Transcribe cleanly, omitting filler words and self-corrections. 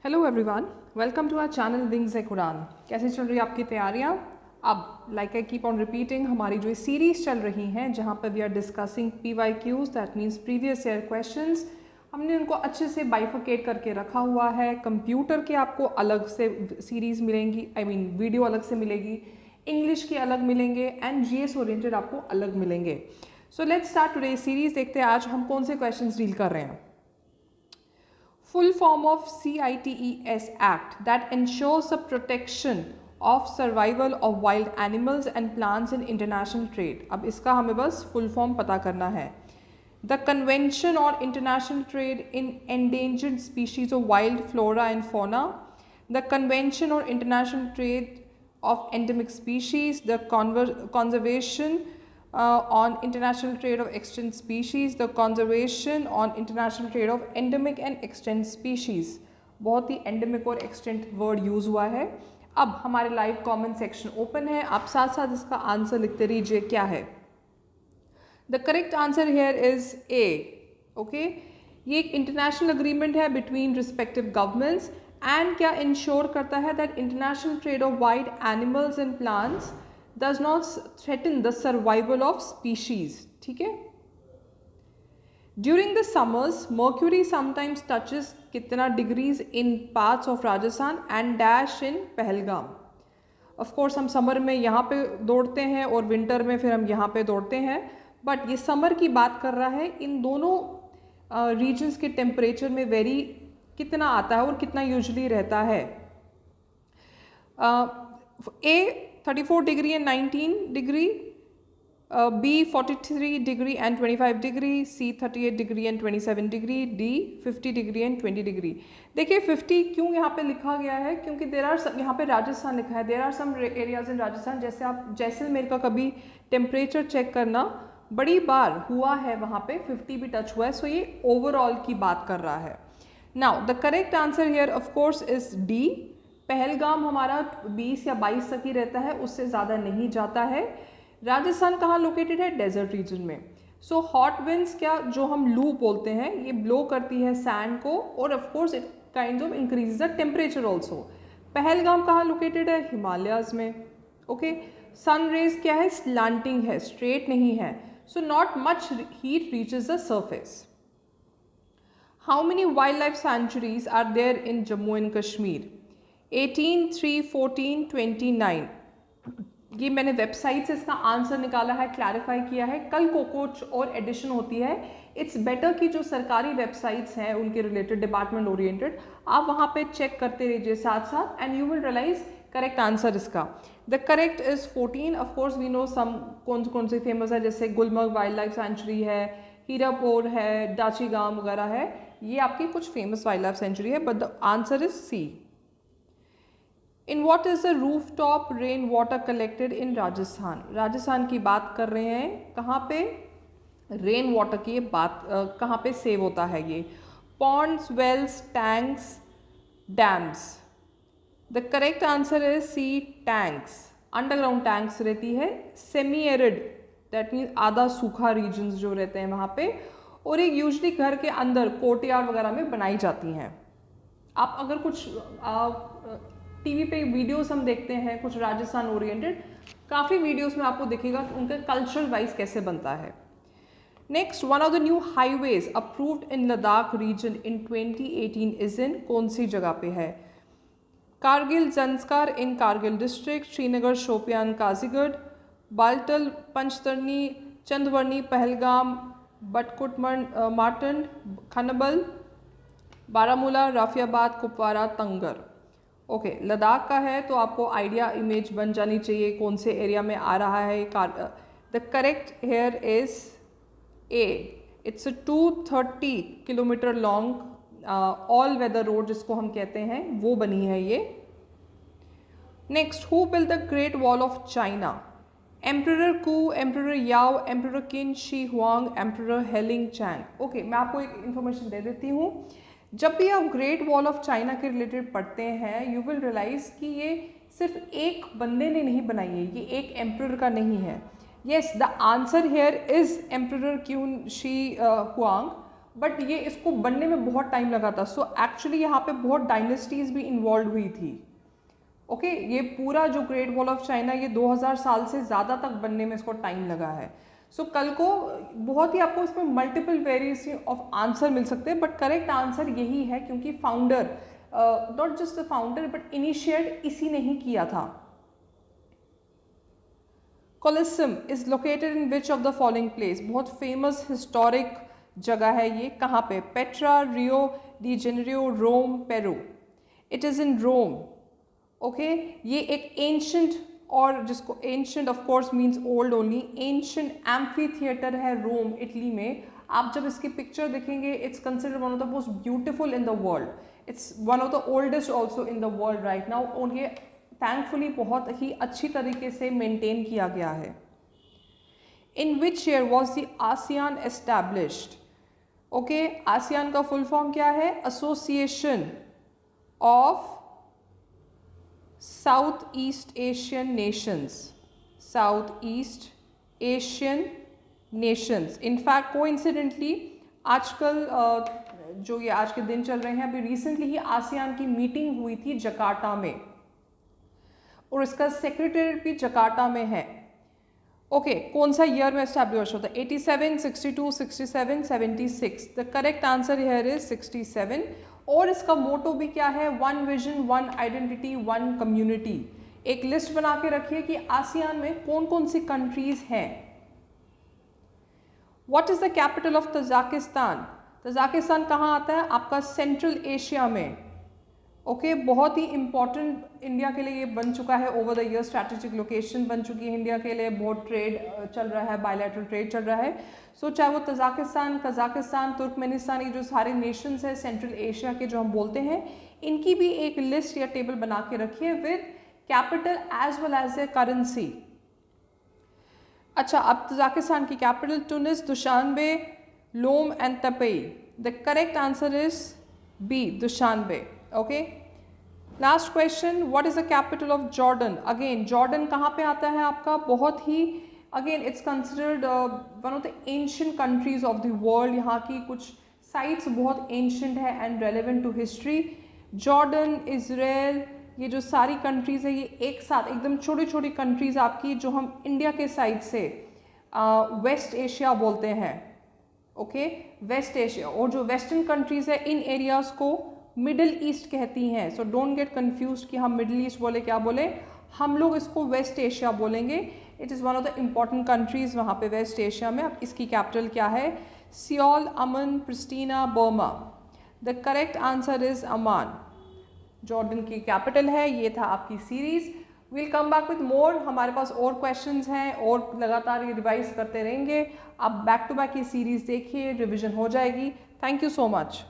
Hello everyone, welcome to our channel विंग्स ए कुरान। कैसे चल रही है आपकी तैयारियां? अब like I keep on repeating, हमारी जो सीरीज़ चल रही हैं जहां पर we are discussing PYQs, that means previous year questions. हमने उनको अच्छे से बाइफिकेट करके रखा हुआ है। कंप्यूटर के आपको अलग से सीरीज़ मिलेंगी, आई मीन वीडियो अलग से मिलेगी, इंग्लिश के अलग मिलेंगे एंड GS ओरिएंटेड आपको अलग मिलेंगे। So let's start today series. देखते हैं आज हम कौन से क्वेश्चंस डील कर रहे हैं। Full form of CITES Act that ensures the protection of survival of wild animals and plants in international trade। अब इसका हमें बस full form पता करना है। The Convention on International Trade in Endangered Species of Wild Flora and Fauna, the Convention on International Trade of Endemic Species, the Conservation on International Trade of Extinct Species, the Conservation on International Trade of Endemic and Extinct Species। बहुत ही endemic और extinct word use हुआ है। अब हमारे live comment section open है, आप साथ साथ इसका आंसर लिखते रहिए क्या है। The correct answer here is a. Okay, ये एक इंटरनेशनल अग्रीमेंट है बिटवीन रिस्पेक्टिव गवर्नमेंट्स एंड क्या इंश्योर करता है that international trade off wild animals and plants does not threaten the survival of species। ठीक है। During the summers, mercury sometimes touches कितना degrees in parts of Rajasthan and dash in Pahalgam. Of course हम summer में यहाँ पे दौड़ते हैं और विंटर में फिर हम यहाँ पे दौड़ते हैं, बट ये समर की बात कर रहा है। इन दोनों रीजन्स के टेम्परेचर में वेरी कितना आता है और कितना यूजुअली रहता है। ए 34 degree and 19 degree, B 43 degree and 25 degree, C 38 degree and 27 degree, D 50 degree and 20 degree. देखिए 50 क्यों यहाँ पे लिखा गया है, क्योंकि देर आर यहाँ पे राजस्थान लिखा है। There are some areas in Rajasthan, जैसे आप जैसलमेर का कभी टेम्परेचर चेक करना, बड़ी बार हुआ है वहाँ पे 50 भी टच हुआ है। सो ये ओवरऑल की बात कर रहा है। Now the correct answer here of course is D। Pahalgam हमारा 20 या 22 तक ही रहता है, उससे ज़्यादा नहीं जाता है। राजस्थान कहाँ लोकेटेड है? डेजर्ट रीजन में। सो हॉट विंड्स क्या जो हम लू बोलते हैं, ये ब्लो करती है सैंड को और of course it kind of increase the temperature also. Pahalgam कहाँ लोकेटेड है? हिमालयाज में। ओके, सन रेज क्या है? स्लांटिंग है, स्ट्रेट नहीं है। So not much heat reaches the surface. How many wildlife sanctuaries are there in Jammu and Kashmir? 18, 3, 14, 29। ये मैंने वेबसाइट से इसका आंसर निकाला है, क्लैरिफाई किया है। कल को कुछ और एडिशन होती है। इट्स बेटर कि जो सरकारी वेबसाइट्स हैं उनके रिलेटेड डिपार्टमेंट ओरिएंटेड, आप वहाँ पे चेक करते रहिए साथ साथ and you will realize correct answer इसका। The correct is 14। Of course we know some कौन कौन से फेमस है, जैसे गुलमर्ग वाइल्ड लाइफ सेंचुरी है, हीरापुर है, डाची गांव वगैरह है। ये आपकी कुछ फेमस वाइल्ड लाइफ सेंचुरी है, but the answer is C। In what is the roof top rain water collected in Rajasthan? Rajasthan की बात कर रहे हैं, कहाँ पे रेन वाटर की बात कहाँ पे सेव होता है? ये ponds, wells, tanks, dams. The correct answer is C, tanks. Underground tanks रहती है। सेमी एरिड दैट मीन्स आधा सूखा रीजन्स जो रहते हैं वहाँ पे, और एक यूजली घर के अंदर कोर्टयार्ड वगैरह में बनाई जाती हैं। आप अगर कुछ टीवी पे वीडियोस हम देखते हैं कुछ राजस्थान ओरिएंटेड, काफ़ी वीडियोस में आपको दिखेगा कि उनका कल्चरल वाइज कैसे बनता है। Next, one of the new highways approved in Ladakh region in 2018 is in, कौन सी जगह पे है? Kargil Zanskar in Kargil district, Srinagar Shopian Kajigarh, Baltal Panchtarni Chandanwari Pahalgam Batkut Martan Khanabal, Baramulla Rafiabad Kupwara Tangdhar. Okay, Ladakh का है तो आपको आइडिया इमेज बन जानी चाहिए कौन से एरिया में आ रहा है। The correct here is A। It's a 230 kilometre long all weather road जिसको हम कहते हैं, वो बनी है ये। Next, who build the great wall of China? Emperor Ku, emperor Yao, emperor Qin Shi Huang, emperor Heling Chang. Okay, मैं आपको एक इन्फॉर्मेशन दे देती हूँ। जब भी आप ग्रेट वॉल ऑफ चाइना के रिलेटेड पढ़ते हैं, यू विल रियलाइज कि ये सिर्फ एक बंदे ने नहीं बनाई है, ये एक एम्परर का नहीं है। Yes, the answer here is emperor Qin Shi Huang, but ये इसको बनने में बहुत टाइम लगा था। सो एक्चुअली यहाँ पे बहुत डायनेस्टीज़ भी इन्वॉल्व हुई थी। ओके ये पूरा जो ग्रेट वॉल ऑफ चाइना ये 2000 साल से ज़्यादा तक बनने में इसको टाइम लगा है। सो कल को बहुत ही आपको इसमें मल्टीपल वेरिएशन ऑफ आंसर मिल सकते हैं, बट करेक्ट आंसर यही है क्योंकि founder, not just the founder but initiate इसी ने ही किया था। Colosseum is located in which of the following place, बहुत फेमस हिस्टोरिक जगह है ये, कहाँ पे? Petra, Rio de Janeiro, Rome, Peru. It is in Rome. Okay ये एक एंशंट, और जिसको ancient of course means old only, ancient amphi theatre है रोम इटली में। आप जब इसकी पिक्चर देखेंगे it's considered one of the most beautiful in the world, it's one of the oldest also in the world right now, और ये thankfully बहुत ही अच्छी तरीके से मेंटेन किया गया है। In which year was the ASEAN established? Okay ASEAN का फुल फॉर्म क्या है? Association of south east Asian nations, south east Asian nations. In fact coincidentally आजकल जो ये आज के दिन चल रहे हैं, अभी रिसेंटली ही आसियान की मीटिंग हुई थी जकार्ता में, और इसका सेक्रेटरीट भी जकार्ता में है। ओके कौन सा ईयर में एस्टैब्लिश होता है? 87, 62, 67, 76। The correct answer here is 67। और इसका मोटो भी क्या है? One vision, one identity, one community. एक लिस्ट बना के रखिए कि आसियान में कौन कौन सी कंट्रीज हैं। What is the capital of Tajikistan? Tajikistan कहाँ आता है? आपका सेंट्रल एशिया में। ओके बहुत ही इंपॉर्टेंट इंडिया के लिए ये बन चुका है, over the year strategic location बन चुकी है इंडिया के लिए, बहुत ट्रेड चल रहा है, बायलैटरल ट्रेड चल रहा है। सो चाहे वो तजाकिस्तान, कजाकिस्तान, तुर्कमेनिस्तान, ये जो सारे नेशंस हैं सेंट्रल एशिया के जो हम बोलते हैं, इनकी भी एक लिस्ट या टेबल बना के रखिए with capital as well as a currency. अच्छा अब तजाकिस्तान की capital Tunis, Dushanbe, Lome and Taipei. The correct answer is B, Dushanbe. Okay last question, what is the capital of Jordan? Again Jordan कहाँ पे आता है आपका? बहुत ही again it's considered one of the ancient countries of the world. यहाँ की कुछ साइट्स बहुत एंशिएंट है and relevant to history. Jordan, Israel, ये जो सारी कंट्रीज़ है ये एक साथ एकदम छोटी छोटी कंट्रीज़ आपकी, जो हम इंडिया के साइड से वेस्ट एशिया बोलते हैं। ओके वेस्ट एशिया, और जो वेस्टर्न कंट्रीज़ है इन एरियाज़ को मिडिल ईस्ट कहती हैं। सो डोंट गेट कंफ्यूज कि हम मिडिल ईस्ट बोले क्या बोले, हम लोग इसको वेस्ट एशिया बोलेंगे। It is one of the important countries वहाँ पे वेस्ट एशिया में। अब इसकी कैपिटल क्या है? Seoul, Aman, प्रिस्टीना, Burma. The correct answer is Aman, Jordan की कैपिटल है। ये था आपकी series. Will come back with more, हमारे पास और क्वेश्चंस हैं और लगातार ये रिवाइज करते रहेंगे। आप बैक टू बैक ये सीरीज़ देखिए, रिविजन हो जाएगी। Thank you so much.